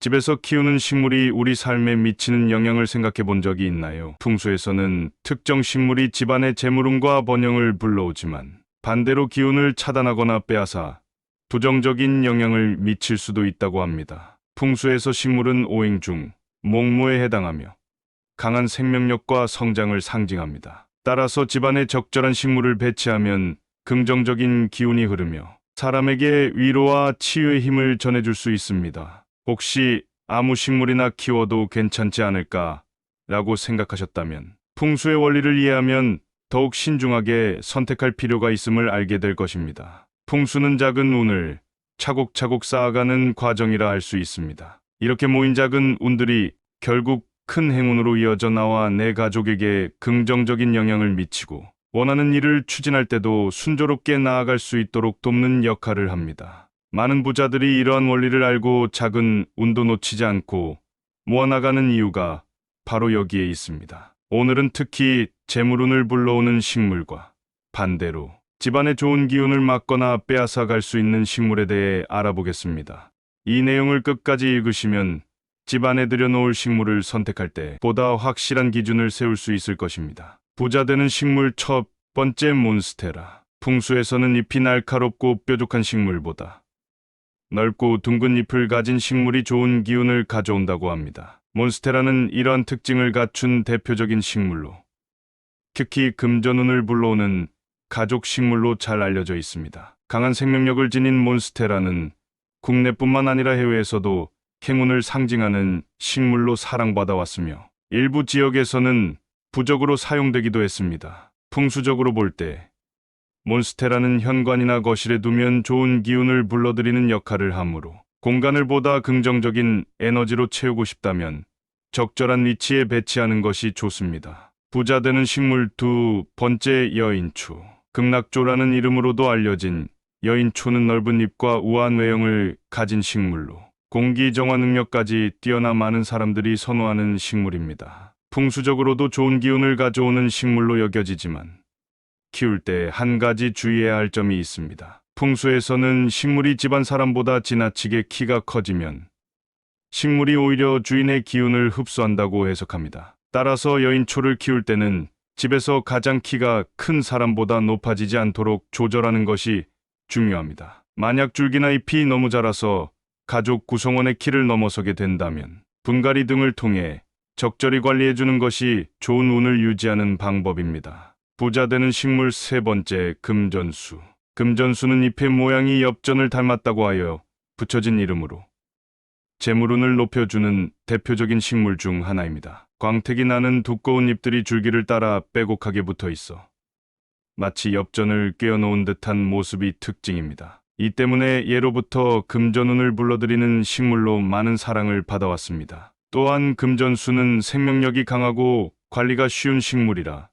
집에서 키우는 식물이 우리 삶에 미치는 영향을 생각해 본 적이 있나요? 풍수에서는 특정 식물이 집안의 재물운과 번영을 불러오지만 반대로 기운을 차단하거나 빼앗아 부정적인 영향을 미칠 수도 있다고 합니다. 풍수에서 식물은 오행 중 목모에 해당하며 강한 생명력과 성장을 상징합니다. 따라서 집안에 적절한 식물을 배치하면 긍정적인 기운이 흐르며 사람에게 위로와 치유의 힘을 전해줄 수 있습니다. 혹시 아무 식물이나 키워도 괜찮지 않을까 라고 생각하셨다면 풍수의 원리를 이해하면 더욱 신중하게 선택할 필요가 있음을 알게 될 것입니다. 풍수는 작은 운을 차곡차곡 쌓아가는 과정이라 할 수 있습니다. 이렇게 모인 작은 운들이 결국 큰 행운으로 이어져 나와 내 가족에게 긍정적인 영향을 미치고 원하는 일을 추진할 때도 순조롭게 나아갈 수 있도록 돕는 역할을 합니다. 많은 부자들이 이러한 원리를 알고 작은 운도 놓치지 않고 모아나가는 이유가 바로 여기에 있습니다. 오늘은 특히 재물운을 불러오는 식물과 반대로 집안에 좋은 기운을 막거나 빼앗아 갈 수 있는 식물에 대해 알아보겠습니다. 이 내용을 끝까지 읽으시면 집안에 들여놓을 식물을 선택할 때 보다 확실한 기준을 세울 수 있을 것입니다. 부자 되는 식물 첫 번째 몬스테라. 풍수에서는 잎이 날카롭고 뾰족한 식물보다 넓고 둥근 잎을 가진 식물이 좋은 기운을 가져온다고 합니다. 몬스테라는 이러한 특징을 갖춘 대표적인 식물로 특히 금전운을 불러오는 가족 식물로 잘 알려져 있습니다. 강한 생명력을 지닌 몬스테라는 국내뿐만 아니라 해외에서도 행운을 상징하는 식물로 사랑받아 왔으며 일부 지역에서는 부적으로 사용되기도 했습니다. 풍수적으로 볼 때 몬스테라는 현관이나 거실에 두면 좋은 기운을 불러들이는 역할을 하므로 공간을 보다 긍정적인 에너지로 채우고 싶다면 적절한 위치에 배치하는 것이 좋습니다. 부자 되는 식물 두 번째 여인초. 극락조라는 이름으로도 알려진 여인초는 넓은 잎과 우아한 외형을 가진 식물로 공기 정화 능력까지 뛰어나 많은 사람들이 선호하는 식물입니다. 풍수적으로도 좋은 기운을 가져오는 식물로 여겨지지만 키울 때 한 가지 주의해야 할 점이 있습니다. 풍수에서는 식물이 집안 사람보다 지나치게 키가 커지면 식물이 오히려 주인의 기운을 흡수한다고 해석합니다. 따라서 여인초를 키울 때는 집에서 가장 키가 큰 사람보다 높아지지 않도록 조절하는 것이 중요합니다. 만약 줄기나 잎이 너무 자라서 가족 구성원의 키를 넘어서게 된다면 분갈이 등을 통해 적절히 관리해주는 것이 좋은 운을 유지하는 방법입니다. 부자 되는 식물 세 번째 금전수. 금전수는 잎의 모양이 엽전을 닮았다고 하여 붙여진 이름으로 재물운을 높여주는 대표적인 식물 중 하나입니다. 광택이 나는 두꺼운 잎들이 줄기를 따라 빼곡하게 붙어 있어 마치 엽전을 꿰어놓은 듯한 모습이 특징입니다. 이 때문에 예로부터 금전운을 불러들이는 식물로 많은 사랑을 받아왔습니다. 또한 금전수는 생명력이 강하고 관리가 쉬운 식물이라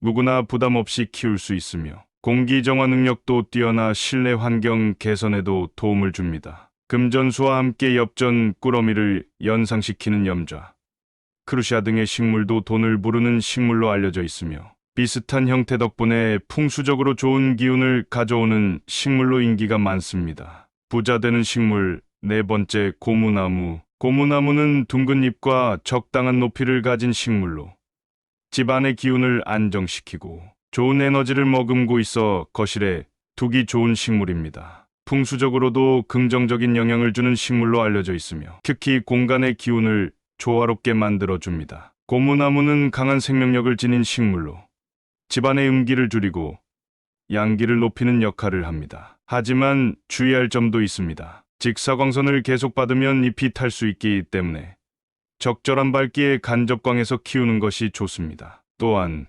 누구나 부담 없이 키울 수 있으며 공기 정화 능력도 뛰어나 실내 환경 개선에도 도움을 줍니다. 금전수와 함께 엽전, 꾸러미를 연상시키는 염좌, 크루시아 등의 식물도 돈을 부르는 식물로 알려져 있으며 비슷한 형태 덕분에 풍수적으로 좋은 기운을 가져오는 식물로 인기가 많습니다. 부자 되는 식물 네 번째 고무나무. 고무나무는 둥근 잎과 적당한 높이를 가진 식물로 집안의 기운을 안정시키고 좋은 에너지를 머금고 있어 거실에 두기 좋은 식물입니다. 풍수적으로도 긍정적인 영향을 주는 식물로 알려져 있으며 특히 공간의 기운을 조화롭게 만들어줍니다. 고무나무는 강한 생명력을 지닌 식물로 집안의 음기를 줄이고 양기를 높이는 역할을 합니다. 하지만 주의할 점도 있습니다. 직사광선을 계속 받으면 잎이 탈 수 있기 때문에 적절한 밝기에 간접광에서 키우는 것이 좋습니다. 또한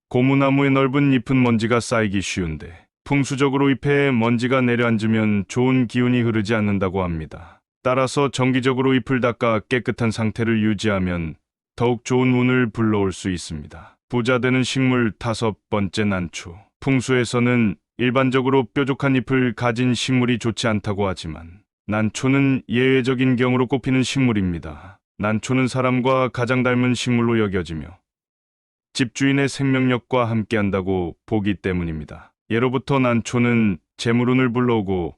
고무나무의 넓은 잎은 먼지가 쌓이기 쉬운데 풍수적으로 잎에 먼지가 내려앉으면 좋은 기운이 흐르지 않는다고 합니다. 따라서 정기적으로 잎을 닦아 깨끗한 상태를 유지하면 더욱 좋은 운을 불러올 수 있습니다. 부자 되는 식물 다섯 번째 난초. 풍수에서는 일반적으로 뾰족한 잎을 가진 식물이 좋지 않다고 하지만 난초는 예외적인 경우로 꼽히는 식물입니다. 난초는 사람과 가장 닮은 식물로 여겨지며 집주인의 생명력과 함께한다고 보기 때문입니다. 예로부터 난초는 재물운을 불러오고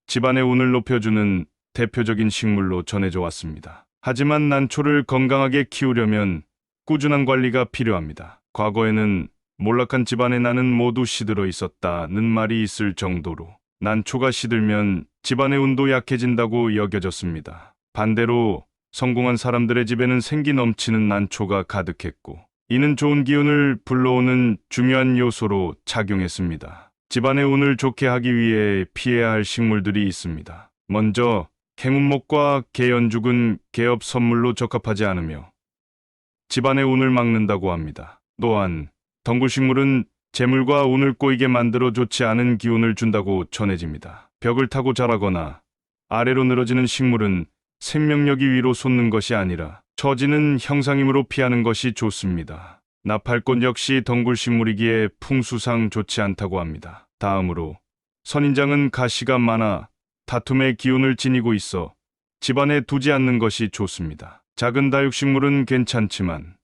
집안의 운을 높여주는 대표적인 식물로 전해져 왔습니다. 하지만 난초를 건강하게 키우려면 꾸준한 관리가 필요합니다. 과거에는 몰락한 집안의 난은 모두 시들어 있었다는 말이 있을 정도로 난초가 시들면 집안의 운도 약해진다고 여겨졌습니다. 반대로 성공한 사람들의 집에는 생기 넘치는 난초가 가득했고, 이는 좋은 기운을 불러오는 중요한 요소로 작용했습니다. 집안의 운을 좋게 하기 위해 피해야 할 식물들이 있습니다. 먼저 행운목과 개연죽은 개업 선물로 적합하지 않으며 집안의 운을 막는다고 합니다. 또한 덩굴식물은 재물과 운을 꼬이게 만들어 좋지 않은 기운을 준다고 전해집니다. 벽을 타고 자라거나 아래로 늘어지는 식물은 생명력이 위로 솟는 것이 아니라 처지는 형상이므로 피하는 것이 좋습니다. 나팔꽃 역시 덩굴식물이기에 풍수상 좋지 않다고 합니다. 다음으로 선인장은 가시가 많아 다툼의 기운을 지니고 있어 집안에 두지 않는 것이 좋습니다. 작은 다육식물은 괜찮지만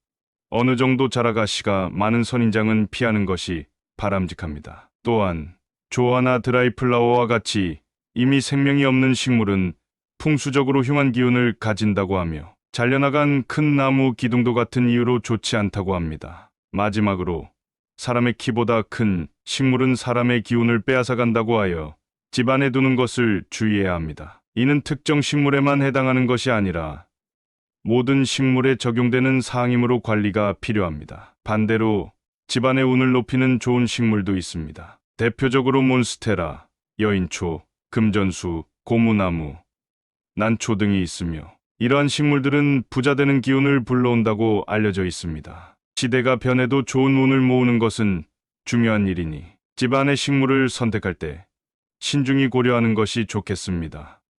어느 정도 자라가시가 많은 선인장은 피하는 것이 바람직합니다. 또한 조화나 드라이플라워와 같이 이미 생명이 없는 식물은 풍수적으로 흉한 기운을 가진다고 하며 잘려나간 큰 나무 기둥도 같은 이유로 좋지 않다고 합니다. 마지막으로 사람의 키보다 큰 식물은 사람의 기운을 빼앗아간다고 하여 집안에 두는 것을 주의해야 합니다. 이는 특정 식물에만 해당하는 것이 아니라 모든 식물에 적용되는 사항이므로 관리가 필요합니다. 반대로 집안의 운을 높이는 좋은 식물도 있습니다. 대표적으로 몬스테라, 여인초, 금전수, 고무나무, 난초 등이 있으며 이러한 식물들은 부자되는 기운을 불러온다고 알려져 있습니다. 시대가 변해도 좋은 운을 모으는 것은 중요한 일이니 집안의 식물을 선택할 때 신중히 고려하는 것이 좋겠습니다.